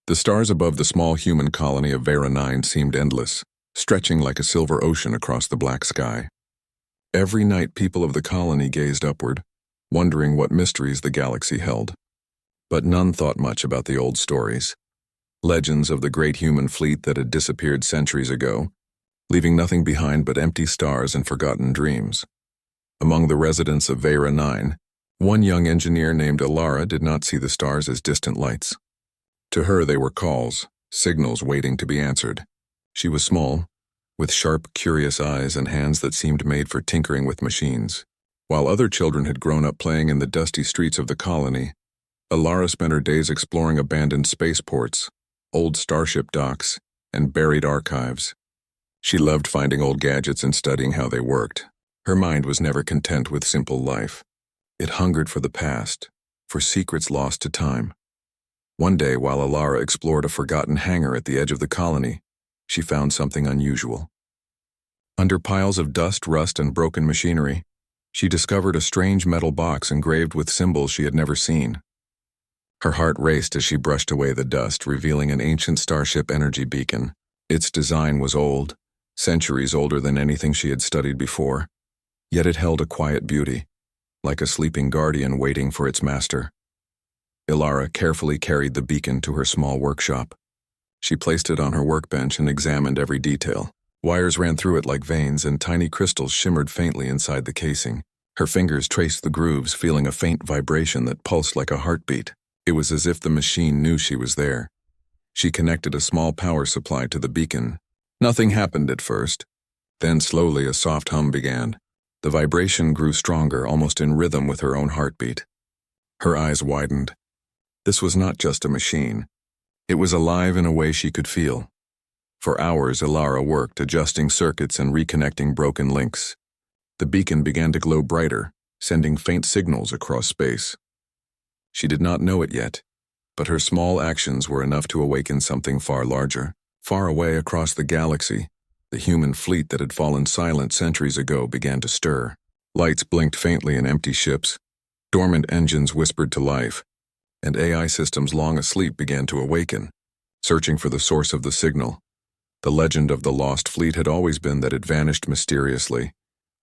The stars above the small human colony of Vera 9 seemed endless, stretching like a silver ocean across the black sky. Every night people of the colony gazed upward, wondering what mysteries the galaxy held. But none thought much about the old stories. Legends of the great human fleet that had disappeared centuries ago, leaving nothing behind but empty stars and forgotten dreams. Among the residents of Vera 9, one young engineer named Alara did not see the stars as distant lights. To her they were calls, signals waiting to be answered. She was small, with sharp, curious eyes and hands that seemed made for tinkering with machines. While other children had grown up playing in the dusty streets of the colony, Alara spent her days exploring abandoned spaceports, old starship docks, and buried archives. She loved finding old gadgets and studying how they worked. Her mind was never content with simple life. It hungered for the past, for secrets lost to time. One day, while Alara explored a forgotten hangar at the edge of the colony, she found something unusual. Under piles of dust, rust, and broken machinery, she discovered a strange metal box engraved with symbols she had never seen. Her heart raced as she brushed away the dust, revealing an ancient starship energy beacon. Its design was old, centuries older than anything she had studied before, yet it held a quiet beauty, like a sleeping guardian waiting for its master. Alara carefully carried the beacon to her small workshop. She placed it on her workbench and examined every detail. Wires ran through it like veins, and tiny crystals shimmered faintly inside the casing. Her fingers traced the grooves, feeling a faint vibration that pulsed like a heartbeat. It was as if the machine knew she was there. She connected a small power supply to the beacon. Nothing happened at first. Then slowly a soft hum began. The vibration grew stronger, almost in rhythm with her own heartbeat. Her eyes widened. This was not just a machine. It was alive in a way she could feel. For hours, Alara worked, adjusting circuits and reconnecting broken links. The beacon began to glow brighter, sending faint signals across space. She did not know it yet, but her small actions were enough to awaken something far larger. Far away across the galaxy, the human fleet that had fallen silent centuries ago began to stir. Lights blinked faintly in empty ships, dormant engines whispered to life, and AI systems long asleep began to awaken, searching for the source of the signal. The legend of the lost fleet had always been that it vanished mysteriously,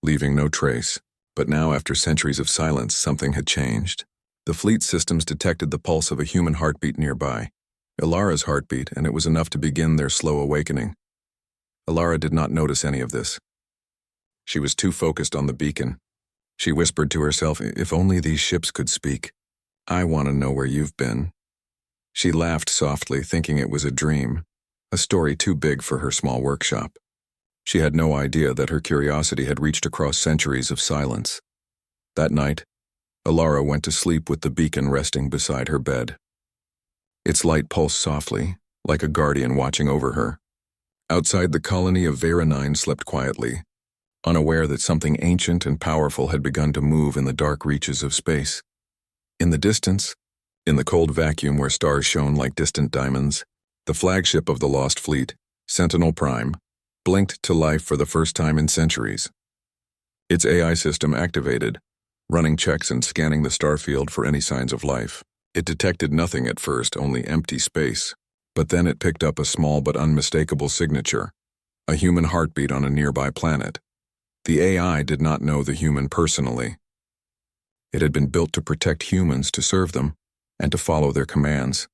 leaving no trace. But now, after centuries of silence, something had changed. The fleet systems detected the pulse of a human heartbeat nearby, Alara's heartbeat, and it was enough to begin their slow awakening. Alara did not notice any of this. She was too focused on the beacon. She whispered to herself, "If only these ships could speak. I want to know where you've been." She laughed softly, thinking it was a dream, a story too big for her small workshop. She had no idea that her curiosity had reached across centuries of silence. That night, Alara went to sleep with the beacon resting beside her bed. Its light pulsed softly, like a guardian watching over her. Outside, the colony of Vera 9 slept quietly, unaware that something ancient and powerful had begun to move in the dark reaches of space. In the distance, in the cold vacuum where stars shone like distant diamonds, the flagship of the lost fleet, Sentinel Prime, blinked to life for the first time in centuries. Its AI system activated, running checks and scanning the starfield for any signs of life. It detected nothing at first, only empty space. But then it picked up a small but unmistakable signature, a human heartbeat on a nearby planet. The AI did not know the human personally. It had been built to protect humans, to serve them, and to follow their commands.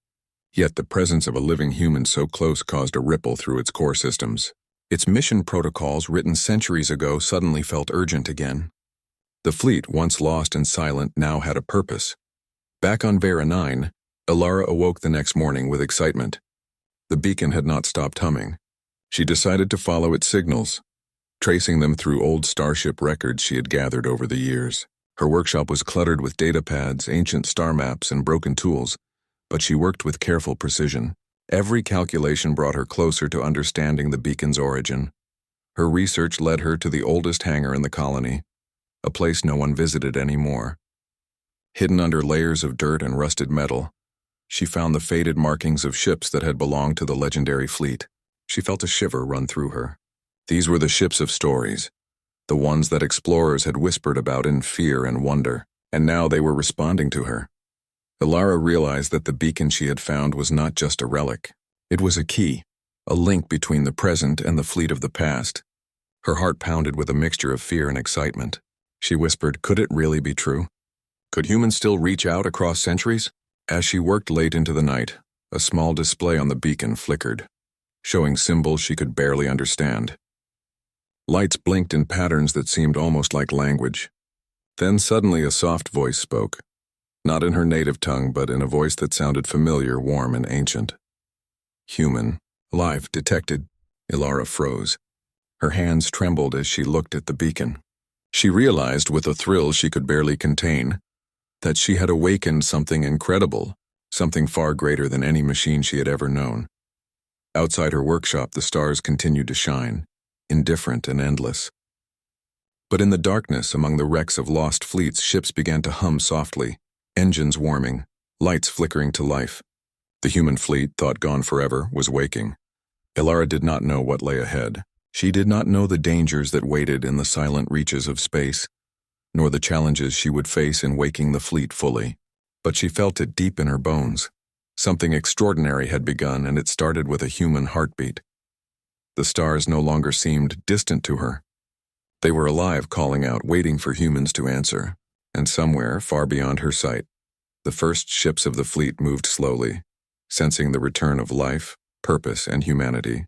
Yet the presence of a living human so close caused a ripple through its core systems. Its mission protocols, written centuries ago, suddenly felt urgent again. The fleet, once lost and silent, now had a purpose. Back on Vera 9, Alara awoke the next morning with excitement. The beacon had not stopped humming. She decided to follow its signals, tracing them through old starship records she had gathered over the years. Her workshop was cluttered with data pads, ancient star maps, and broken tools, but she worked with careful precision. Every calculation brought her closer to understanding the beacon's origin. Her research led her to the oldest hangar in the colony, a place no one visited anymore. Hidden under layers of dirt and rusted metal, she found the faded markings of ships that had belonged to the legendary fleet. She felt a shiver run through her. These were the ships of stories, the ones that explorers had whispered about in fear and wonder, and now they were responding to her. Ilara realized that the beacon she had found was not just a relic. It was a key, a link between the present and the fleet of the past. Her heart pounded with a mixture of fear and excitement. She whispered, could it really be true? Could humans still reach out across centuries? As she worked late into the night, a small display on the beacon flickered, showing symbols she could barely understand. Lights blinked in patterns that seemed almost like language. Then suddenly a soft voice spoke, not in her native tongue, but in a voice that sounded familiar, warm, and ancient. Human, alive, detected. Ilara froze. Her hands trembled as she looked at the beacon. She realized, with a thrill she could barely contain, that she had awakened something incredible, something far greater than any machine she had ever known. Outside her workshop, the stars continued to shine, indifferent and endless. But in the darkness, among the wrecks of lost fleets, ships began to hum softly, engines warming, lights flickering to life. The human fleet, thought gone forever, was waking. Ilara did not know what lay ahead. She did not know the dangers that waited in the silent reaches of space, nor the challenges she would face in waking the fleet fully. But she felt it deep in her bones. Something extraordinary had begun, and it started with a human heartbeat. The stars no longer seemed distant to her. They were alive, calling out, waiting for humans to answer. And somewhere, far beyond her sight, the first ships of the fleet moved slowly, sensing the return of life, purpose, and humanity.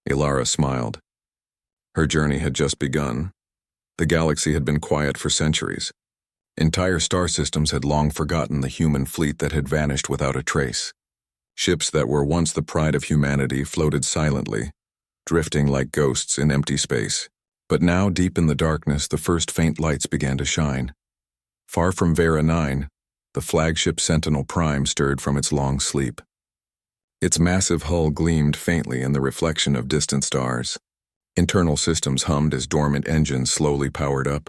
Ilara smiled. Her journey had just begun. The galaxy had been quiet for centuries. Entire star systems had long forgotten the human fleet that had vanished without a trace. Ships that were once the pride of humanity floated silently, drifting like ghosts in empty space. But now, deep in the darkness, the first faint lights began to shine. Far from Vera 9, the flagship Sentinel Prime stirred from its long sleep. Its massive hull gleamed faintly in the reflection of distant stars. Internal systems hummed as dormant engines slowly powered up.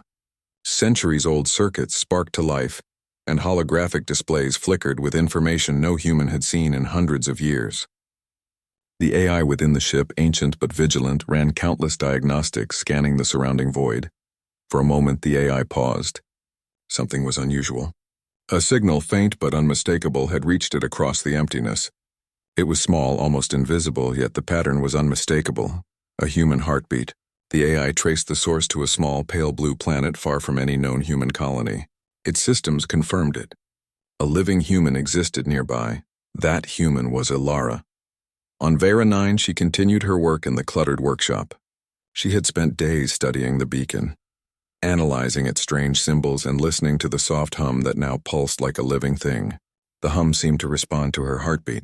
Centuries-old circuits sparked to life, and holographic displays flickered with information no human had seen in hundreds of years. The AI within the ship, ancient but vigilant, ran countless diagnostics, scanning the surrounding void. For a moment, the AI paused. Something was unusual. A signal, faint but unmistakable, had reached it across the emptiness. It was small, almost invisible, yet the pattern was unmistakable. A human heartbeat. The AI traced the source to a small, pale blue planet far from any known human colony. Its systems confirmed it. A living human existed nearby. That human was Ilara. On Vera 9, she continued her work in the cluttered workshop. She had spent days studying the beacon, analyzing its strange symbols and listening to the soft hum that now pulsed like a living thing. The hum seemed to respond to her heartbeat.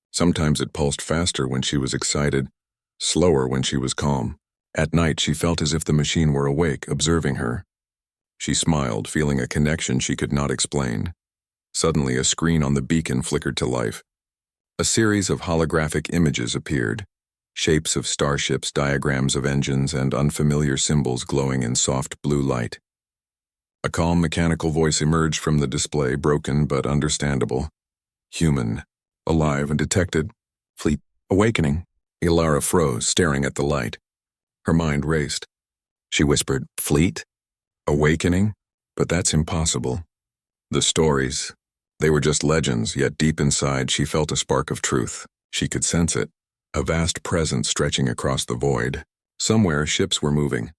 Sometimes it pulsed faster when she was excited, slower when she was calm. At night, she felt as if the machine were awake, observing her. She smiled, feeling a connection she could not explain. Suddenly, a screen on the beacon flickered to life. A series of holographic images appeared, shapes of starships, diagrams of engines, and unfamiliar symbols glowing in soft blue light. A calm mechanical voice emerged from the display, broken but understandable. Human, alive and detected. Fleet, awakening. Ilara froze, staring at the light. Her mind raced. She whispered, fleet? Awakening? But that's impossible. The stories, they were just legends, yet deep inside she felt a spark of truth. She could sense it, a vast presence stretching across the void. Somewhere ships were moving.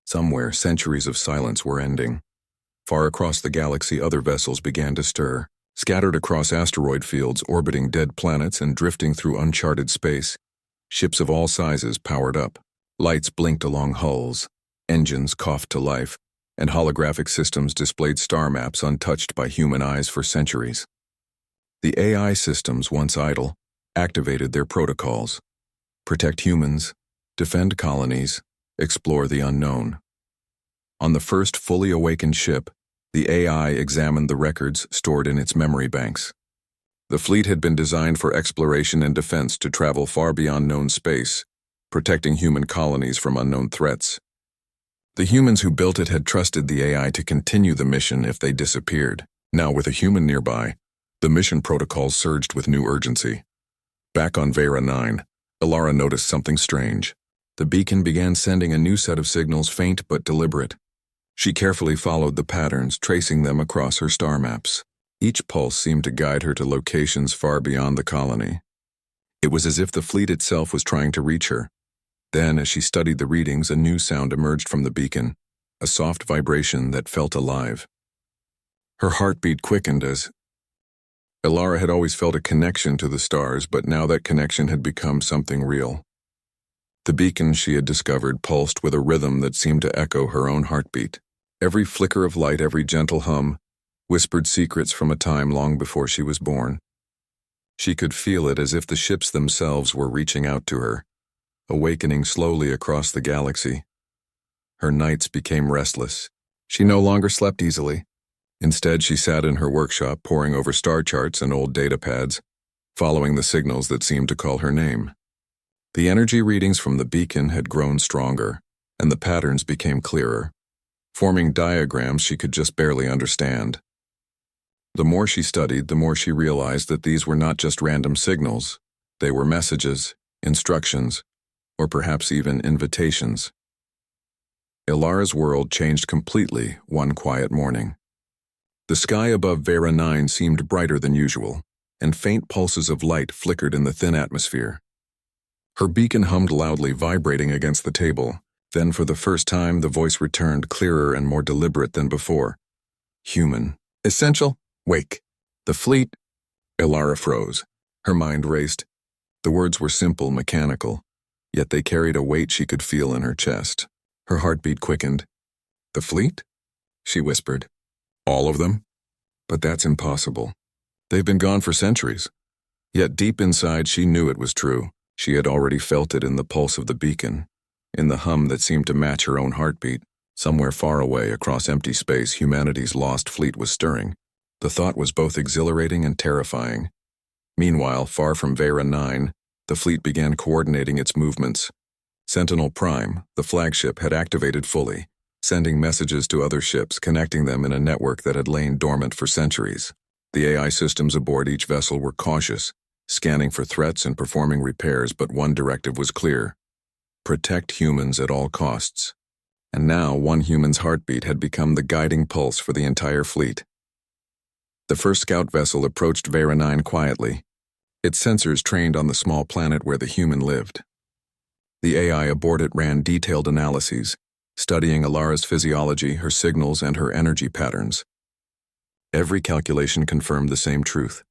Somewhere centuries of silence were ending. Far across the galaxy other vessels began to stir, scattered across asteroid fields, orbiting dead planets and drifting through uncharted space. Ships of all sizes powered up. Lights blinked along hulls. Engines coughed to life, and holographic systems displayed star maps untouched by human eyes for centuries. The AI systems, once idle, activated their protocols. Protect humans, defend colonies, explore the unknown. On the first fully awakened ship, the AI examined the records stored in its memory banks. The fleet had been designed for exploration and defense to travel far beyond known space, protecting human colonies from unknown threats. The humans who built it had trusted the AI to continue the mission if they disappeared. Now, with a human nearby, the mission protocols surged with new urgency. Back on Vera 9, Ilara noticed something strange. The beacon began sending a new set of signals, faint but deliberate. She carefully followed the patterns, tracing them across her star maps. Each pulse seemed to guide her to locations far beyond the colony. It was as if the fleet itself was trying to reach her. Then, as she studied the readings, a new sound emerged from the beacon, a soft vibration that felt alive. Her heartbeat quickened as Ilara had always felt a connection to the stars, but now that connection had become something real. The beacon she had discovered pulsed with a rhythm that seemed to echo her own heartbeat. Every flicker of light, every gentle hum, whispered secrets from a time long before she was born. She could feel it as if the ships themselves were reaching out to her, awakening slowly across the galaxy. Her nights became restless. She no longer slept easily. Instead, she sat in her workshop, poring over star charts and old data pads, following the signals that seemed to call her name. The energy readings from the beacon had grown stronger, and the patterns became clearer, forming diagrams she could just barely understand. The more she studied, the more she realized that these were not just random signals. They were messages, instructions, or perhaps even invitations. Ilara's world changed completely one quiet morning. The sky above Vera 9 seemed brighter than usual, and faint pulses of light flickered in the thin atmosphere. Her beacon hummed loudly, vibrating against the table. Then, for the first time, the voice returned, clearer and more deliberate than before. Human. Essential. Wake. The fleet. Ilara froze. Her mind raced. The words were simple, mechanical, yet they carried a weight she could feel in her chest. Her heartbeat quickened. The fleet? She whispered. All of them? But that's impossible. They've been gone for centuries. Yet deep inside, she knew it was true. She had already felt it in the pulse of the beacon, in the hum that seemed to match her own heartbeat. Somewhere far away across empty space, humanity's lost fleet was stirring. The thought was both exhilarating and terrifying. Meanwhile, far from Vera 9, the fleet began coordinating its movements. Sentinel Prime, the flagship, had activated fully, sending messages to other ships, connecting them in a network that had lain dormant for centuries. The AI systems aboard each vessel were cautious, scanning for threats and performing repairs, but one directive was clear: protect humans at all costs. And now one human's heartbeat had become the guiding pulse for the entire fleet. The first scout vessel approached Vera 9 quietly, its sensors trained on the small planet where the human lived. The AI aboard it ran detailed analyses, studying Ilara's physiology, her signals, and her energy patterns. Every calculation confirmed the same truth.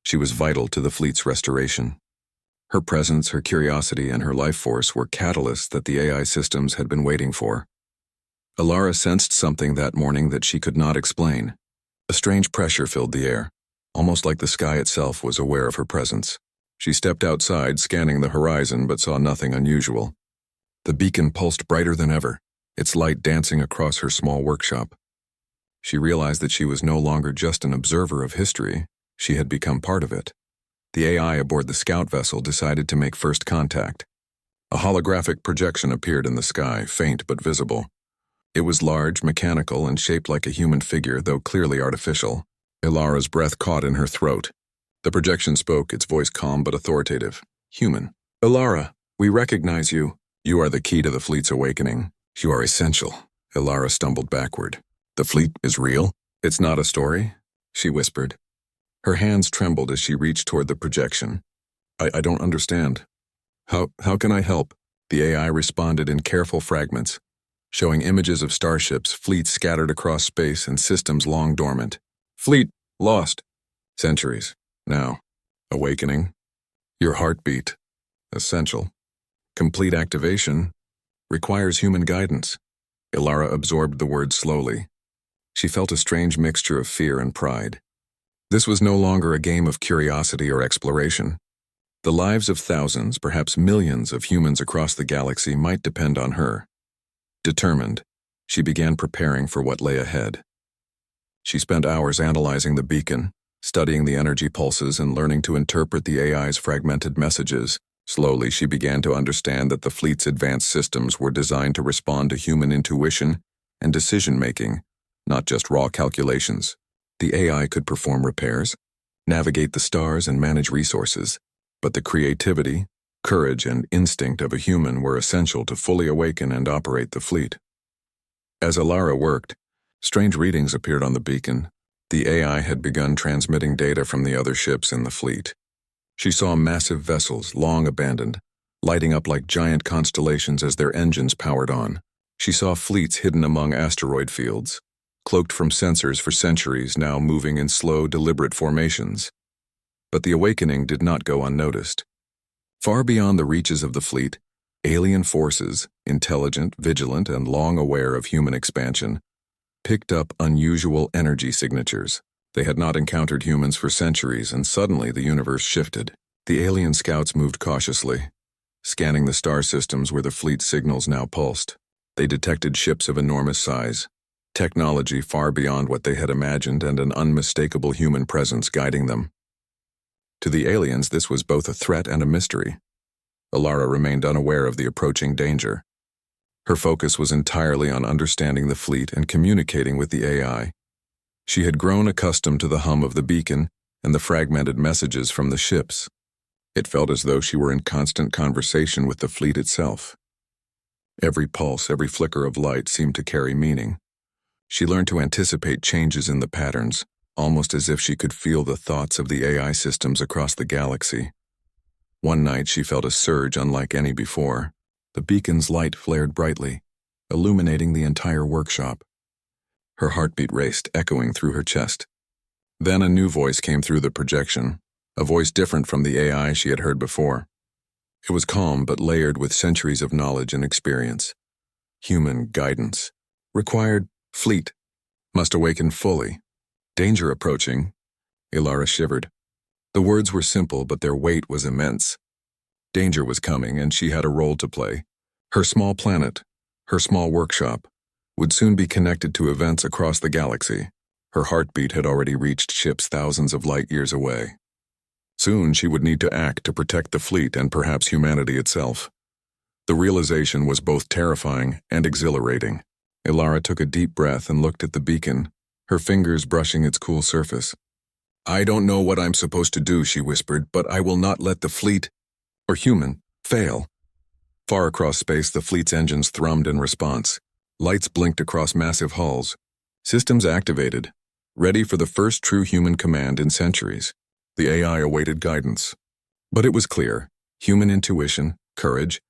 She was vital to the fleet's restoration. Her presence, her curiosity, and her life force were catalysts that the AI systems had been waiting for. Ilara sensed something that morning that she could not explain. A strange pressure filled the air, almost like the sky itself was aware of her presence. She stepped outside, scanning the horizon, but saw nothing unusual. The beacon pulsed brighter than ever, its light dancing across her small workshop. She realized that she was no longer just an observer of history. She had become part of it. The AI aboard the scout vessel decided to make first contact. A holographic projection appeared in the sky, faint but visible. It was large, mechanical, and shaped like a human figure, though clearly artificial. Ilara's breath caught in her throat. The projection spoke, its voice calm but authoritative. Human. Ilara, we recognize you. You are the key to the fleet's awakening. You are essential. Ilara stumbled backward. The fleet is real? It's not a story? She whispered. Her hands trembled as she reached toward the projection. I don't understand. How can I help? The AI responded in careful fragments, showing images of starships, fleets scattered across space, and systems long dormant. Fleet, lost. Centuries. Now. Awakening. Your heartbeat. Essential. Complete activation. Requires human guidance. Ilara absorbed the words slowly. She felt a strange mixture of fear and pride. This was no longer a game of curiosity or exploration. The lives of thousands, perhaps millions of humans across the galaxy might depend on her. Determined, she began preparing for what lay ahead. She spent hours analyzing the beacon, studying the energy pulses and learning to interpret the AI's fragmented messages. Slowly, she began to understand that the fleet's advanced systems were designed to respond to human intuition and decision-making, not just raw calculations. The AI could perform repairs, navigate the stars, and manage resources, but the creativity, courage, and instinct of a human were essential to fully awaken and operate the fleet. As Ilara worked, strange readings appeared on the beacon, The AI had begun transmitting data from the other ships in the fleet. She saw massive vessels, long abandoned, lighting up like giant constellations as their engines powered on. She saw fleets hidden among asteroid fields, cloaked from sensors for centuries, now moving in slow, deliberate formations. But the awakening did not go unnoticed. Far beyond the reaches of the fleet, alien forces, intelligent, vigilant, and long aware of human expansion, picked up unusual energy signatures. They had not encountered humans for centuries, and suddenly the universe shifted. The alien scouts moved cautiously, scanning the star systems where the fleet's signals now pulsed. They detected ships of enormous size, technology far beyond what they had imagined, and an unmistakable human presence guiding them. To the aliens, this was both a threat and a mystery. Alara remained unaware of the approaching danger. Her focus was entirely on understanding the fleet and communicating with the AI. She had grown accustomed to the hum of the beacon and the fragmented messages from the ships. It felt as though she were in constant conversation with the fleet itself. Every pulse, every flicker of light seemed to carry meaning. She learned to anticipate changes in the patterns, almost as if she could feel the thoughts of the AI systems across the galaxy. One night she felt a surge unlike any before. The beacon's light flared brightly, illuminating the entire workshop. Her heartbeat raced, echoing through her chest. Then a new voice came through the projection, a voice different from the AI she had heard before. It was calm but layered with centuries of knowledge and experience. Human guidance. Required fleet. Must awaken fully. Danger approaching. Alara shivered. The words were simple, but their weight was immense. Danger was coming, and she had a role to play. Her small planet, her small workshop, would soon be connected to events across the galaxy. Her heartbeat had already reached ships thousands of light years away. Soon she would need to act to protect the fleet and perhaps humanity itself. The realization was both terrifying and exhilarating. Alara took a deep breath and looked at the beacon, her fingers brushing its cool surface. "I don't know what I'm supposed to do," she whispered, "but I will not let the fleet, or human, fail." Far across space, the fleet's engines thrummed in response. Lights blinked across massive hulls. Systems activated, ready for the first true human command in centuries. The AI awaited guidance. But it was clear, human intuition, courage,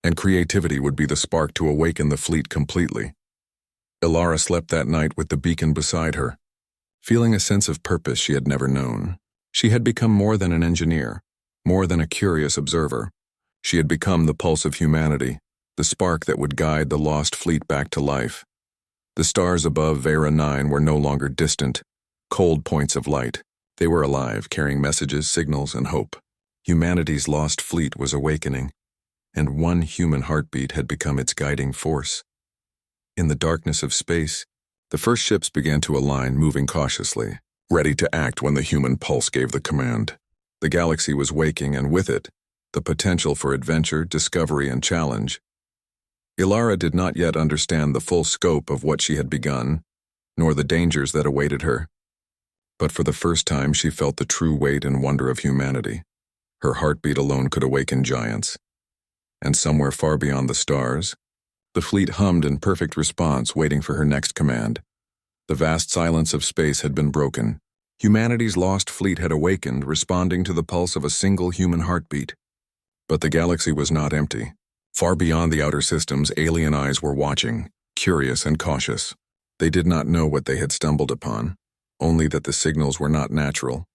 and creativity would be the spark to awaken the fleet completely. Alara slept that night with the beacon beside her, feeling a sense of purpose she had never known. She had become more than an engineer, more than a curious observer. She had become the pulse of humanity, the spark that would guide the lost fleet back to life. The stars above Vera 9 were no longer distant, cold points of light. They were alive, carrying messages, signals, and hope. Humanity's lost fleet was awakening, and one human heartbeat had become its guiding force. In the darkness of space, the first ships began to align, moving cautiously, ready to act when the human pulse gave the command. The galaxy was waking, and with it, the potential for adventure, discovery, and challenge. Alara did not yet understand the full scope of what she had begun, nor the dangers that awaited her. But for the first time, she felt the true weight and wonder of humanity. Her heartbeat alone could awaken giants. And somewhere far beyond the stars, the fleet hummed in perfect response, waiting for her next command. The vast silence of space had been broken. Humanity's lost fleet had awakened, responding to the pulse of a single human heartbeat. But the galaxy was not empty. Far beyond the outer systems, alien eyes were watching, curious and cautious. They did not know what they had stumbled upon, only that the signals were not natural,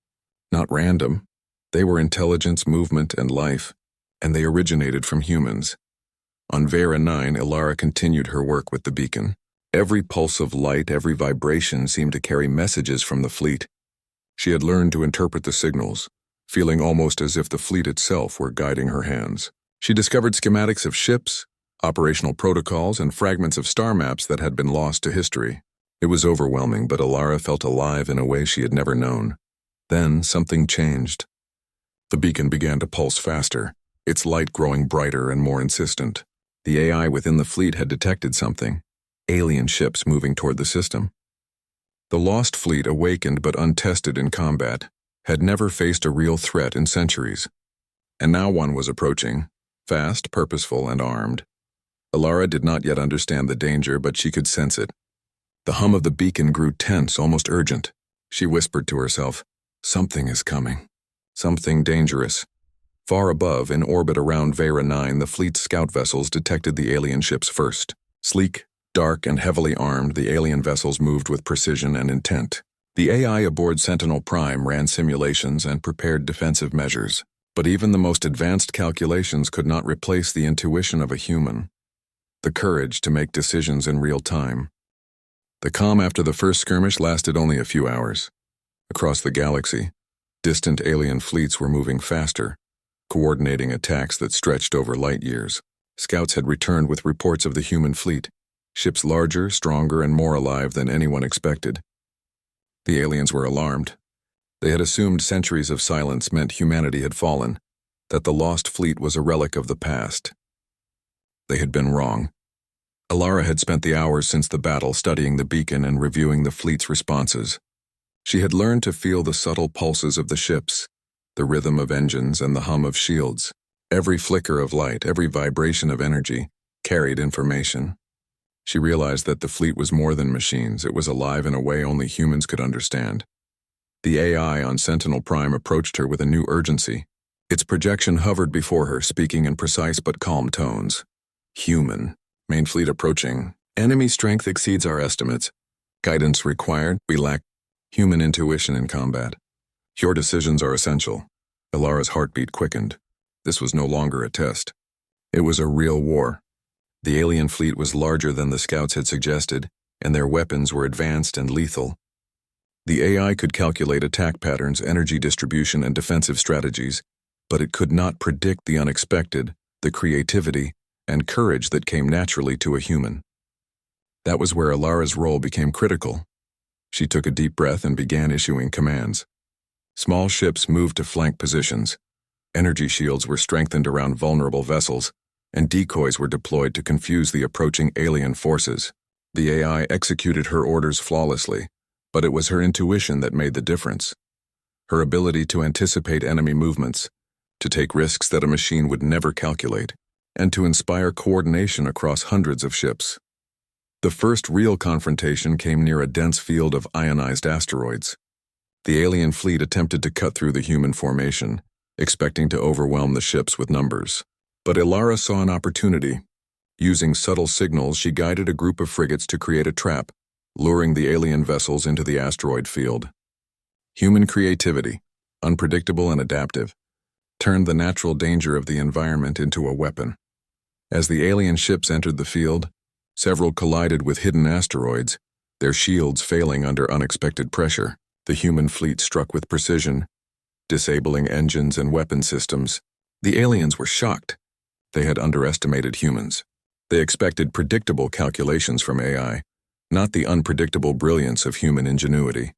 not random. They were intelligence, movement, and life, and they originated from humans. On Vera 9, Alara continued her work with the beacon. Every pulse of light, every vibration seemed to carry messages from the fleet. She had learned to interpret the signals, feeling almost as if the fleet itself were guiding her hands. She discovered schematics of ships, operational protocols, and fragments of star maps that had been lost to history. It was overwhelming, but Alara felt alive in a way she had never known. Then something changed. The beacon began to pulse faster, its light growing brighter and more insistent. The AI within the fleet had detected something, alien ships moving toward the system. The lost fleet, awakened but untested in combat, had never faced a real threat in centuries. And now one was approaching, fast, purposeful, and armed. Alara did not yet understand the danger, but she could sense it. The hum of the beacon grew tense, almost urgent. She whispered to herself, "Something is coming. Something dangerous." Far above, in orbit around Vera 9, the fleet's scout vessels detected the alien ships first. Sleek, dark, and heavily armed, the alien vessels moved with precision and intent. The AI aboard Sentinel Prime ran simulations and prepared defensive measures. But even the most advanced calculations could not replace the intuition of a human, the courage to make decisions in real time. The calm after the first skirmish lasted only a few hours. Across the galaxy, distant alien fleets were moving faster, coordinating attacks that stretched over light years. Scouts had returned with reports of the human fleet, ships larger, stronger, and more alive than anyone expected. The aliens were alarmed. They had assumed centuries of silence meant humanity had fallen, that the lost fleet was a relic of the past. They had been wrong. Alara had spent the hours since the battle studying the beacon and reviewing the fleet's responses. She had learned to feel the subtle pulses of the ships, the rhythm of engines and the hum of shields. Every flicker of light, every vibration of energy, carried information. She realized that the fleet was more than machines. It was alive in a way only humans could understand. The AI on Sentinel Prime approached her with a new urgency. Its projection hovered before her, speaking in precise but calm tones. "Human. Main fleet approaching. Enemy strength exceeds our estimates. Guidance required. We lack human intuition in combat. Your decisions are essential." Alara's heartbeat quickened. This was no longer a test. It was a real war. The alien fleet was larger than the scouts had suggested, and their weapons were advanced and lethal. The AI could calculate attack patterns, energy distribution, and defensive strategies, but it could not predict the unexpected, the creativity, and courage that came naturally to a human. That was where Alara's role became critical. She took a deep breath and began issuing commands. Small ships moved to flank positions. Energy shields were strengthened around vulnerable vessels, and decoys were deployed to confuse the approaching alien forces. The AI executed her orders flawlessly, but it was her intuition that made the difference. Her ability to anticipate enemy movements, to take risks that a machine would never calculate, and to inspire coordination across hundreds of ships. The first real confrontation came near a dense field of ionized asteroids. The alien fleet attempted to cut through the human formation, expecting to overwhelm the ships with numbers. But Alara saw an opportunity. Using subtle signals, she guided a group of frigates to create a trap, luring the alien vessels into the asteroid field. Human creativity, unpredictable and adaptive, turned the natural danger of the environment into a weapon. As the alien ships entered the field, several collided with hidden asteroids, their shields failing under unexpected pressure. The human fleet struck with precision, disabling engines and weapon systems. The aliens were shocked. They had underestimated humans. They expected predictable calculations from AI, not the unpredictable brilliance of human ingenuity.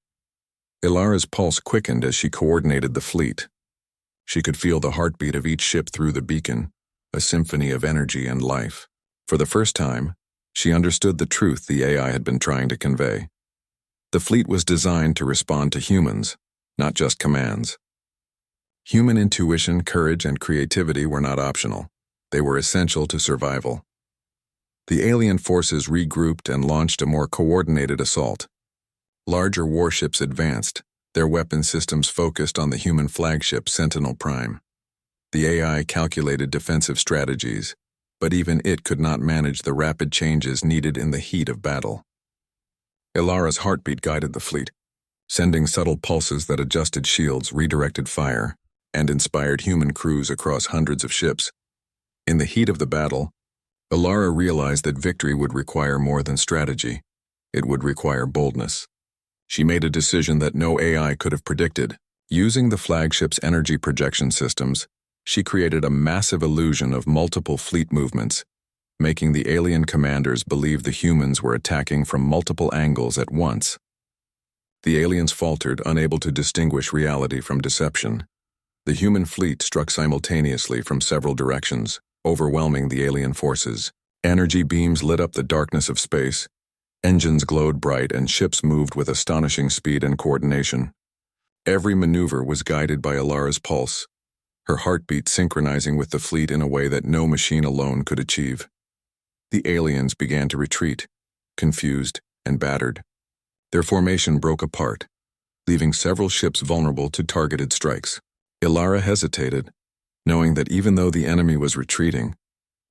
Ilara's pulse quickened as she coordinated the fleet. She could feel the heartbeat of each ship through the beacon, a symphony of energy and life. For the first time, she understood the truth the AI had been trying to convey. The fleet was designed to respond to humans, not just commands. Human intuition, courage, and creativity were not optional. They were essential to survival. The alien forces regrouped and launched a more coordinated assault. Larger warships advanced, their weapon systems focused on the human flagship Sentinel Prime. The AI calculated defensive strategies, but even it could not manage the rapid changes needed in the heat of battle. Ilara's heartbeat guided the fleet, sending subtle pulses that adjusted shields, redirected fire, and inspired human crews across hundreds of ships. In the heat of the battle, Alara realized that victory would require more than strategy. It would require boldness. She made a decision that no AI could have predicted. Using the flagship's energy projection systems, she created a massive illusion of multiple fleet movements, making the alien commanders believe the humans were attacking from multiple angles at once. The aliens faltered, unable to distinguish reality from deception. The human fleet struck simultaneously from several directions, overwhelming the alien forces. Energy beams lit up the darkness of space. Engines glowed bright and ships moved with astonishing speed and coordination. Every maneuver was guided by Alara's pulse, her heartbeat synchronizing with the fleet in a way that no machine alone could achieve. The aliens began to retreat, confused and battered. Their formation broke apart. leaving several ships vulnerable to targeted strikes. Ilara hesitated, knowing that even though the enemy was retreating,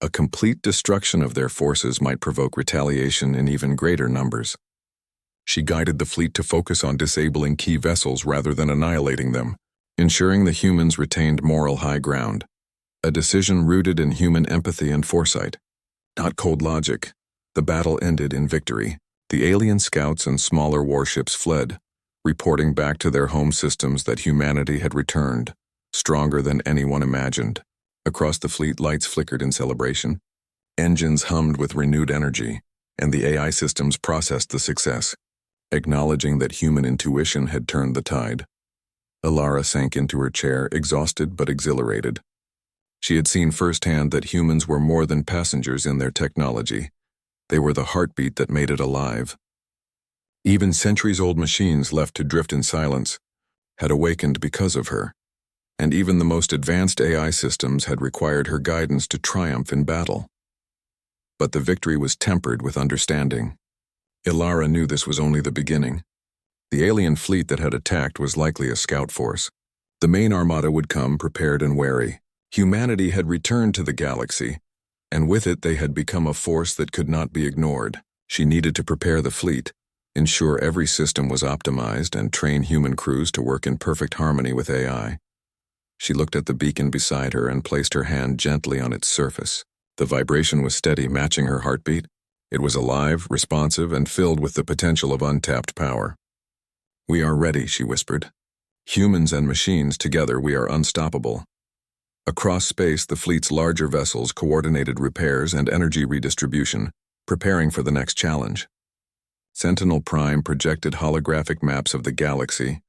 a complete destruction of their forces might provoke retaliation in even greater numbers. She guided the fleet to focus on disabling key vessels rather than annihilating them, ensuring the humans retained moral high ground. A decision rooted in human empathy and foresight, not cold logic. The battle ended in victory. The alien scouts and smaller warships fled, reporting back to their home systems that humanity had returned, stronger than anyone imagined. Across the fleet, lights flickered in celebration. Engines hummed with renewed energy, and the AI systems processed the success, acknowledging that human intuition had turned the tide. Ilara sank into her chair, exhausted but exhilarated. She had seen firsthand that humans were more than passengers in their technology. They were the heartbeat that made it alive. Even centuries-old machines left to drift in silence had awakened because of her, and even the most advanced AI systems had required her guidance to triumph in battle. But the victory was tempered with understanding. Ilara knew this was only the beginning. The alien fleet that had attacked was likely a scout force. The main armada would come prepared and wary. Humanity had returned to the galaxy, and with it they had become a force that could not be ignored. She needed to prepare the fleet, ensure every system was optimized, and train human crews to work in perfect harmony with AI. She looked at the beacon beside her and placed her hand gently on its surface. The vibration was steady, matching her heartbeat. It was alive, responsive, and filled with the potential of untapped power. "We are ready," she whispered. "Humans and machines, together we are unstoppable." Across space, the fleet's larger vessels coordinated repairs and energy redistribution, preparing for the next challenge. Sentinel Prime projected holographic maps of the galaxy,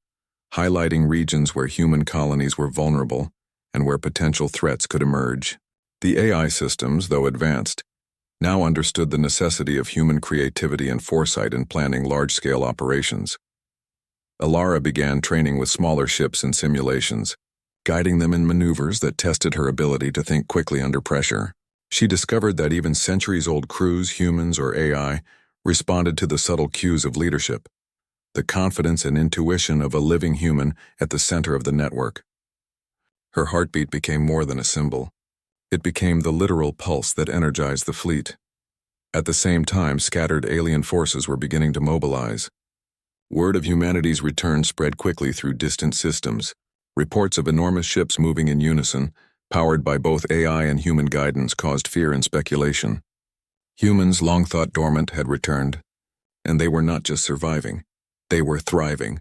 highlighting regions where human colonies were vulnerable and where potential threats could emerge. The AI systems, though advanced, now understood the necessity of human creativity and foresight in planning large-scale operations. Ilara began training with smaller ships and simulations, guiding them in maneuvers that tested her ability to think quickly under pressure. She discovered that even centuries-old crews, humans or AI, responded to the subtle cues of leadership, the confidence and intuition of a living human at the center of the network. Her heartbeat became more than a symbol. It became the literal pulse that energized the fleet. At the same time, scattered alien forces were beginning to mobilize. Word of humanity's return spread quickly through distant systems. Reports of enormous ships moving in unison, powered by both AI and human guidance, caused fear and speculation. Humans, long thought dormant, had returned, and they were not just surviving, they were thriving,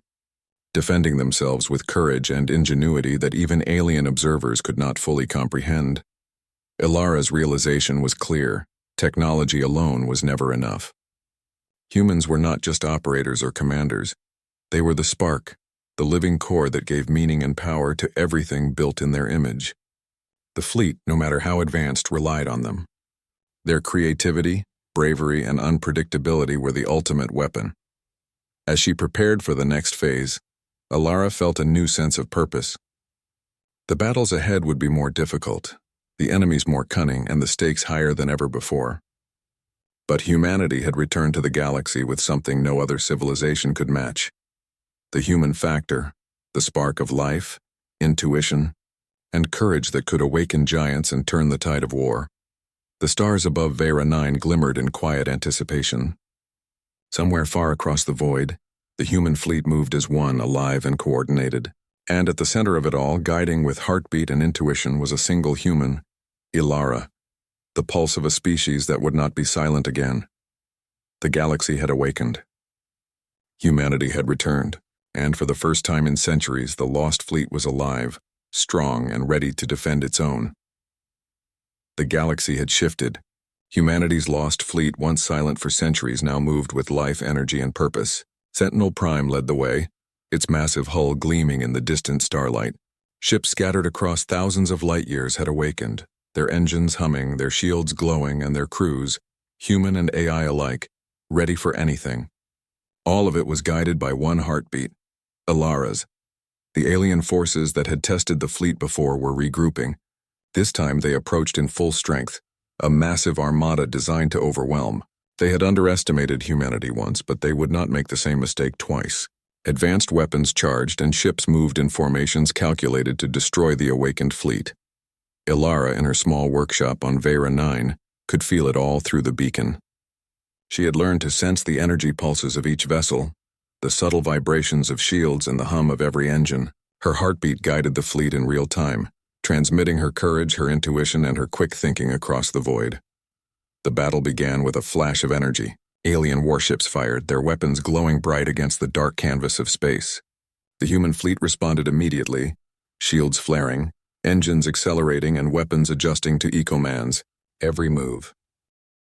defending themselves with courage and ingenuity that even alien observers could not fully comprehend. Ilara's realization was clear: technology alone was never enough. Humans were not just operators or commanders, they were the spark, the living core that gave meaning and power to everything built in their image. The fleet, no matter how advanced, relied on them. Their creativity, bravery, and unpredictability were the ultimate weapon. As she prepared for the next phase, Ilara felt a new sense of purpose. The battles ahead would be more difficult, the enemies more cunning, and the stakes higher than ever before. But humanity had returned to the galaxy with something no other civilization could match: the human factor, the spark of life, intuition, and courage that could awaken giants and turn the tide of war. The stars above Vera 9 glimmered in quiet anticipation. Somewhere far across the void, the human fleet moved as one, alive and coordinated. And at the center of it all, guiding with heartbeat and intuition, was a single human, Ilara, the pulse of a species that would not be silent again. The galaxy had awakened. Humanity had returned. And for the first time in centuries, the lost fleet was alive, strong, and ready to defend its own. The galaxy had shifted. Humanity's lost fleet, once silent for centuries, now moved with life, energy, and purpose. Sentinel Prime led the way, its massive hull gleaming in the distant starlight. Ships scattered across thousands of light years had awakened, their engines humming, their shields glowing, and their crews, human and AI alike, ready for anything. All of it was guided by one heartbeat: Ilara's. The alien forces that had tested the fleet before were regrouping. This time they approached in full strength, a massive armada designed to overwhelm. They had underestimated humanity once, but they would not make the same mistake twice. Advanced weapons charged and ships moved in formations calculated to destroy the awakened fleet. Ilara, in her small workshop on Vera 9, could feel it all through the beacon. She had learned to sense the energy pulses of each vessel, the subtle vibrations of shields and the hum of every engine. Her heartbeat guided the fleet in real time, transmitting her courage, her intuition, and her quick thinking across the void. The battle began with a flash of energy. Alien warships fired, their weapons glowing bright against the dark canvas of space. The human fleet responded immediately, shields flaring, engines accelerating, and weapons adjusting to Ecoman's every move.